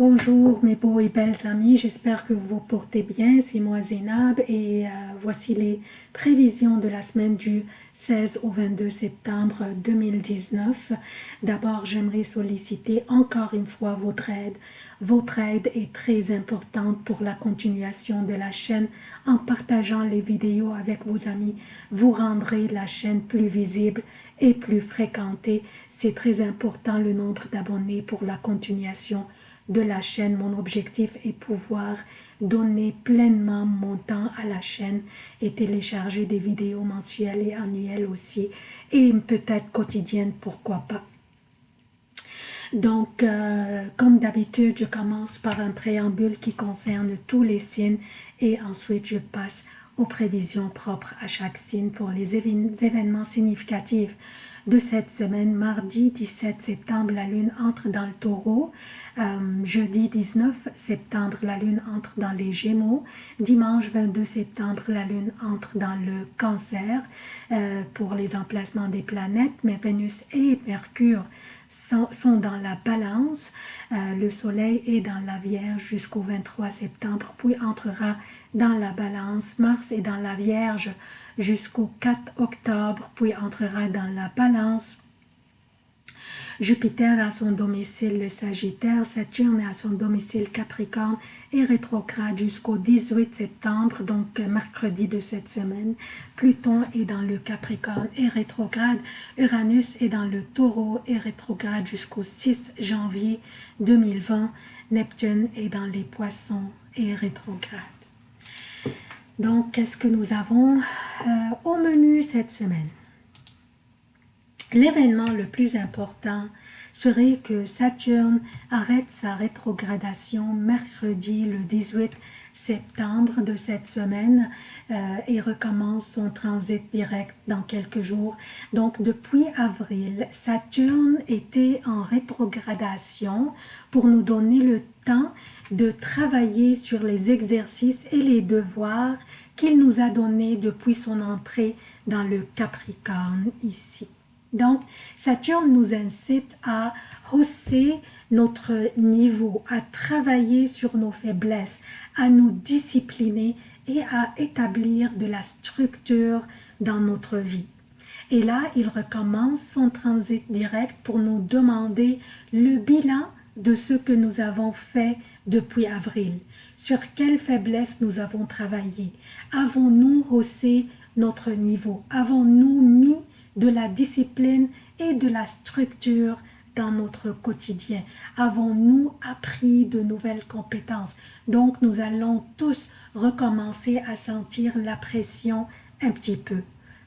Bonjour mes beaux et belles amis, j'espère que vous vous portez bien, c'est moi Zénab et voici les prévisions de la semaine du 16 au 22 septembre 2019. D'abord, j'aimerais solliciter encore une fois votre aide. Votre aide est très importante pour la continuation de la chaîne. En partageant les vidéos avec vos amis, vous rendrez la chaîne plus visible et plus fréquentée. C'est très important le nombre d'abonnés pour la continuation de la chaîne. Mon objectif est pouvoir donner pleinement mon temps à la chaîne et télécharger des vidéos mensuelles et annuelles aussi, et peut-être quotidiennes, pourquoi pas. Donc, comme d'habitude, je commence par un préambule qui concerne tous les signes et ensuite je passe aux prévisions propres à chaque signe pour les événements significatifs de cette semaine. Mardi 17 septembre, la lune entre dans le taureau. Jeudi 19 septembre, la lune entre dans les Gémeaux. Dimanche 22 septembre, la lune entre dans le Cancer. Pour les emplacements des planètes, mais Vénus et Mercure sont dans la Balance. Le Soleil est dans la Vierge jusqu'au 23 septembre, puis entrera dans la Balance. Mars est dans la Vierge jusqu'au 4 octobre, puis entrera dans la Balance. Jupiter a son domicile le Sagittaire, Saturne a son domicile Capricorne et rétrograde jusqu'au 18 septembre, donc mercredi de cette semaine. Pluton est dans le Capricorne et rétrograde, Uranus est dans le Taureau et rétrograde jusqu'au 6 janvier 2020, Neptune est dans les Poissons et rétrograde. Donc, qu'est-ce que nous avons au menu cette semaine? L'événement le plus important serait que Saturne arrête sa rétrogradation mercredi le 18 septembre de cette semaine et recommence son transit direct dans quelques jours. Donc depuis avril, Saturne était en rétrogradation pour nous donner le temps de travailler sur les exercices et les devoirs qu'il nous a donnés depuis son entrée dans le Capricorne ici. Donc, Saturne nous incite à hausser notre niveau, à travailler sur nos faiblesses, à nous discipliner et à établir de la structure dans notre vie. Et là, il recommence son transit direct pour nous demander le bilan de ce que nous avons fait depuis avril. Sur quelles faiblesses nous avons travaillé? Avons-nous haussé notre niveau? Avons-nous mis de la discipline et de la structure dans notre quotidien? Avons-nous appris de nouvelles compétences? Donc, nous allons tous recommencer à sentir la pression un petit peu.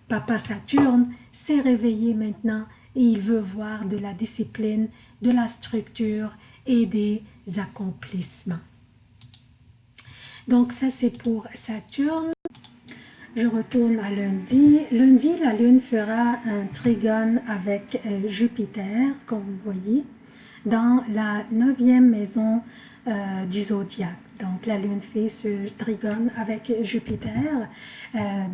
Papa Saturne s'est réveillé maintenant et il veut voir de la discipline, de la structure et des accomplissements. Donc, ça c'est pour Saturne. Je retourne à lundi. Lundi, la lune fera un trigone avec Jupiter, comme vous voyez, dans la 9e maison du zodiaque. Donc, la lune fait ce trigone avec Jupiter.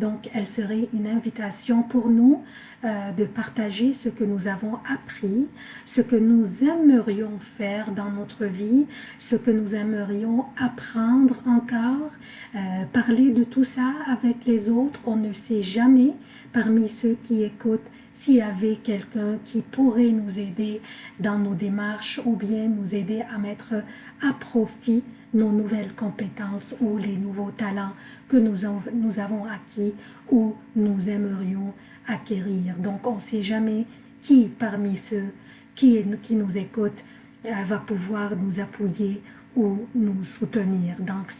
Donc, elle serait une invitation pour nous de partager ce que nous avons appris, ce que nous aimerions faire dans notre vie, ce que nous aimerions apprendre encore, parler de tout ça avec les autres. On ne sait jamais, parmi ceux qui écoutent, s'il y avait quelqu'un qui pourrait nous aider dans nos démarches ou bien nous aider à mettre à profit nos nouvelles compétences ou les nouveaux talents que nous avons acquis ou nous aimerions acquérir. Donc, on ne sait jamais qui parmi ceux qui nous écoutent va pouvoir nous appuyer ou nous soutenir. Donc,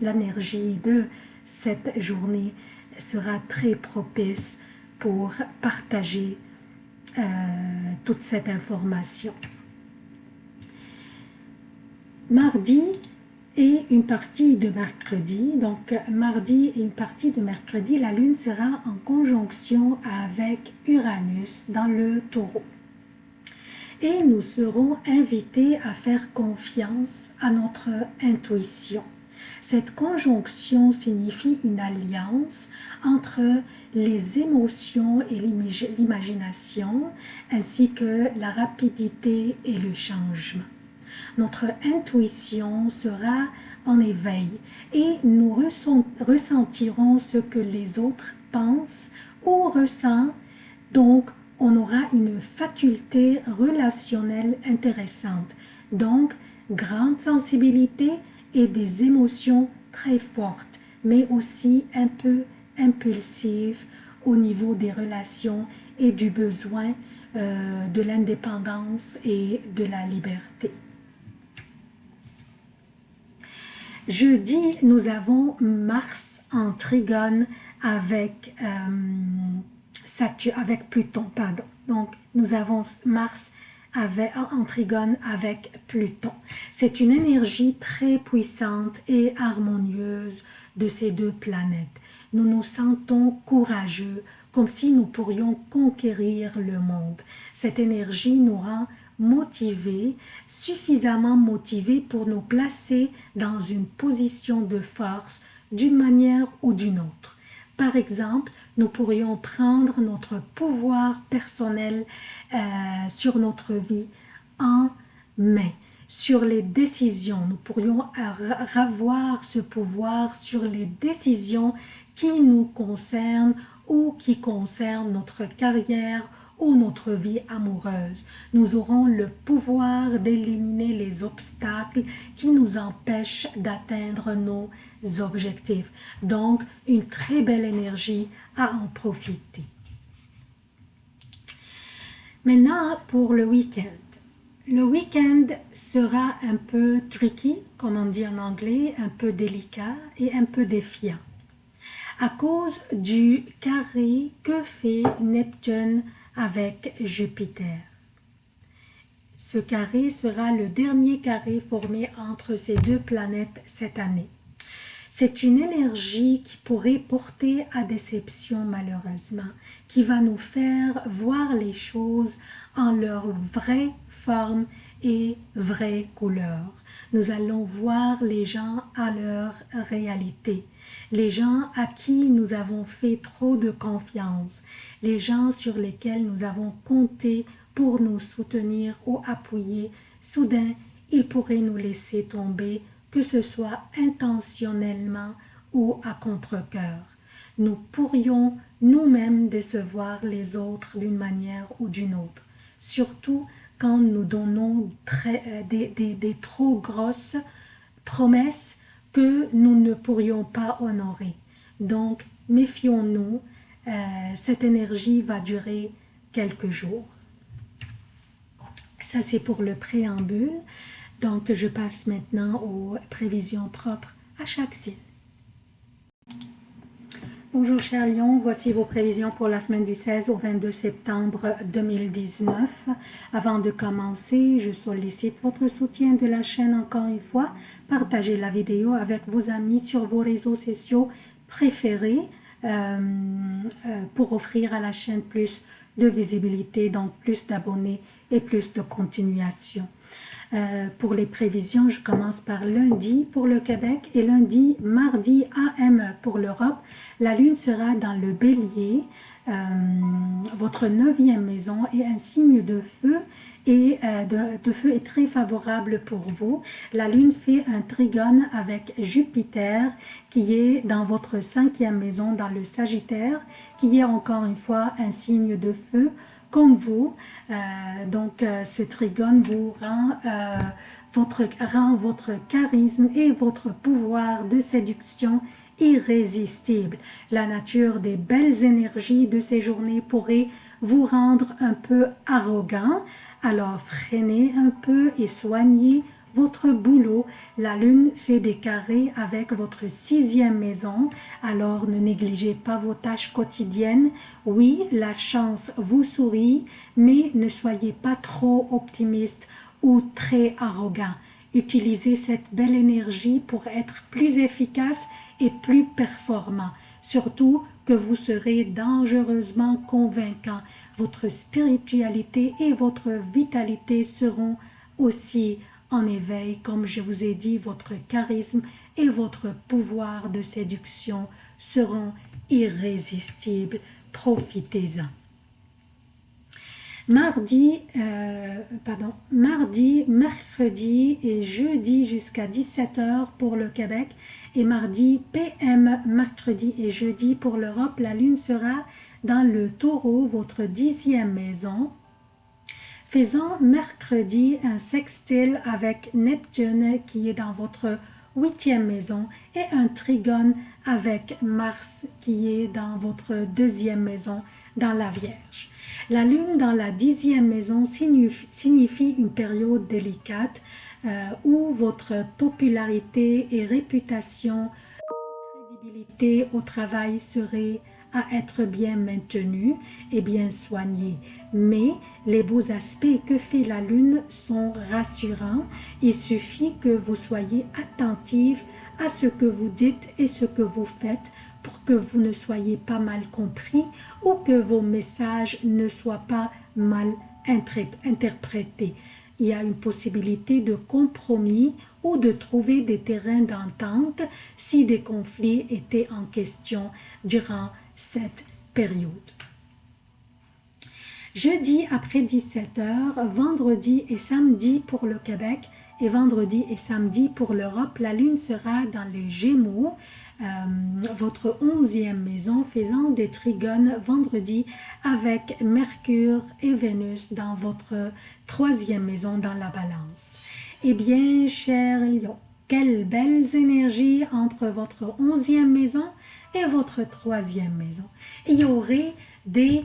l'énergie de cette journée sera très propice pour partager toute cette information. Mardi et une partie de mercredi, donc mardi et une partie de mercredi, la lune sera en conjonction avec Uranus dans le Taureau. Et nous serons invités à faire confiance à notre intuition. Cette conjonction signifie une alliance entre les émotions et l'imagination, ainsi que la rapidité et le changement. Notre intuition sera en éveil et nous ressentirons ce que les autres pensent ou ressentent. Donc, on aura une faculté relationnelle intéressante. Donc, grande sensibilité et des émotions très fortes, mais aussi un peu impulsives au niveau des relations et du besoin de l'indépendance et de la liberté. Jeudi, nous avons Mars en trigone avec, avec Pluton. Pardon. Donc, nous avons Mars en trigone avec Pluton. C'est une énergie très puissante et harmonieuse de ces deux planètes. Nous nous sentons courageux, comme si nous pourrions conquérir le monde. Cette énergie nous rend motivés, suffisamment motivés pour nous placer dans une position de force d'une manière ou d'une autre. Par exemple, nous pourrions prendre notre pouvoir personnel sur notre vie en main. Sur les décisions, nous pourrions avoir ce pouvoir sur les décisions qui nous concernent ou qui concernent notre carrière ou notre vie amoureuse. Nous aurons le pouvoir d'éliminer les obstacles qui nous empêchent d'atteindre nos objectifs. Donc, une très belle énergie à en profiter. Maintenant, pour le week-end. Le week-end sera un peu tricky, comme on dit en anglais, un peu délicat et un peu défiant. À cause du carré que fait Neptune avec Jupiter. Ce carré sera le dernier carré formé entre ces deux planètes cette année. C'est une énergie qui pourrait porter à déception malheureusement, qui va nous faire voir les choses en leur vraie forme et vraie couleur. Nous allons voir les gens à leur réalité, les gens à qui nous avons fait trop de confiance, les gens sur lesquels nous avons compté pour nous soutenir ou appuyer. Soudain, ils pourraient nous laisser tomber, que ce soit intentionnellement ou à contre-cœur. Nous pourrions nous-mêmes décevoir les autres d'une manière ou d'une autre, surtout quand nous donnons des trop grosses promesses que nous ne pourrions pas honorer. Donc, méfions-nous, cette énergie va durer quelques jours. Ça, c'est pour le préambule. Donc, je passe maintenant aux prévisions propres à chaque signe. Bonjour chers lions, voici vos prévisions pour la semaine du 16 au 22 septembre 2019. Avant de commencer, je sollicite votre soutien de la chaîne encore une fois. Partagez la vidéo avec vos amis sur vos réseaux sociaux préférés pour offrir à la chaîne plus de visibilité, donc plus d'abonnés et plus de continuation. Pour les prévisions, je commence par lundi pour le Québec et lundi, mardi AM pour l'Europe. La lune sera dans le bélier, votre 9e maison est un signe de feu et de feu est très favorable pour vous. La lune fait un trigone avec Jupiter qui est dans votre 5e maison dans le Sagittaire, qui est encore une fois un signe de feu comme vous. Donc ce trigone vous rend votre charisme et votre pouvoir de séduction irrésistible. La nature des belles énergies de ces journées pourrait vous rendre un peu arrogant, alors freinez un peu et soignez votre boulot. La lune fait des carrés avec votre 6e maison, alors ne négligez pas vos tâches quotidiennes. Oui, la chance vous sourit, mais ne soyez pas trop optimiste ou très arrogant. Utilisez cette belle énergie pour être plus efficace et plus performant. Surtout que vous serez dangereusement convaincant. Votre spiritualité et votre vitalité seront aussi en éveil, comme je vous ai dit, votre charisme et votre pouvoir de séduction seront irrésistibles. Profitez-en. mardi, mercredi et jeudi jusqu'à 17h pour le Québec et mardi PM, mercredi et jeudi pour l'Europe. La lune sera dans le Taureau, votre 10e maison, faisant mercredi un sextile avec Neptune qui est dans votre 8e maison et un trigone avec Mars qui est dans votre 2e maison dans la Vierge. La lune dans la 10e maison signifie une période délicate où votre popularité et réputation, crédibilité au travail seraient à être bien maintenus et bien soignés. Mais les beaux aspects que fait la lune sont rassurants. Il suffit que vous soyez attentifs à ce que vous dites et ce que vous faites pour que vous ne soyez pas mal compris ou que vos messages ne soient pas mal interprétés. Il y a une possibilité de compromis ou de trouver des terrains d'entente si des conflits étaient en question durant cette période. Jeudi après 17h, vendredi et samedi pour le Québec et vendredi et samedi pour l'Europe, la lune sera dans les Gémeaux, votre 11e maison, faisant des trigones vendredi avec Mercure et Vénus dans votre 3e maison dans la Balance. Eh bien, chers lions, quelles belles énergies entre votre 11e maison et votre 3e maison. Il y aurait des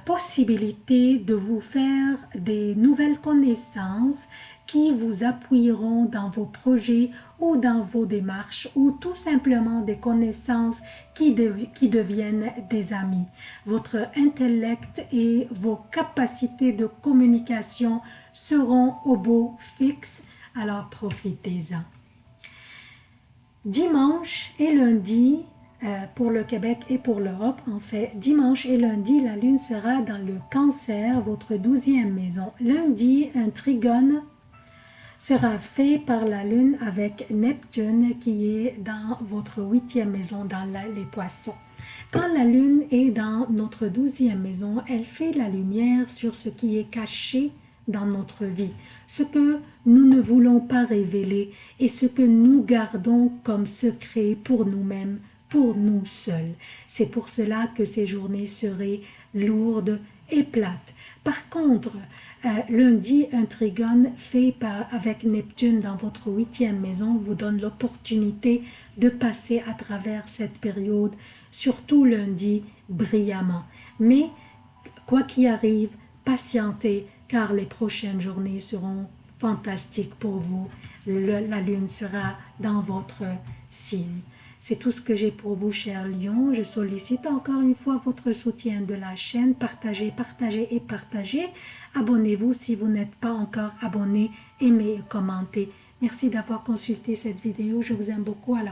possibilités de vous faire des nouvelles connaissances qui vous appuieront dans vos projets ou dans vos démarches ou tout simplement des connaissances qui deviennent des amis. Votre intellect et vos capacités de communication seront au beau fixe, alors profitez-en. Dimanche et lundi, pour le Québec et pour l'Europe, en fait, dimanche et lundi, la lune sera dans le Cancer, votre 12e maison. Lundi, un trigone sera fait par la lune avec Neptune qui est dans votre 8e maison dans les Poissons. Quand la lune est dans notre 12e maison, elle fait la lumière sur ce qui est caché dans notre vie, ce que nous ne voulons pas révéler et ce que nous gardons comme secret pour nous-mêmes, pour nous seuls. C'est pour cela que ces journées seraient lourdes et plates. Par contre, lundi, un trigone fait avec Neptune dans votre 8e maison vous donne l'opportunité de passer à travers cette période, surtout lundi, brillamment. Mais, quoi qu'il arrive, patientez, car les prochaines journées seront fantastiques pour vous. La lune sera dans votre signe. C'est tout ce que j'ai pour vous, chers lions. Je sollicite encore une fois votre soutien de la chaîne. Partagez, partagez et partagez. Abonnez-vous si vous n'êtes pas encore abonné. Aimez et commentez. Merci d'avoir consulté cette vidéo. Je vous aime beaucoup. À la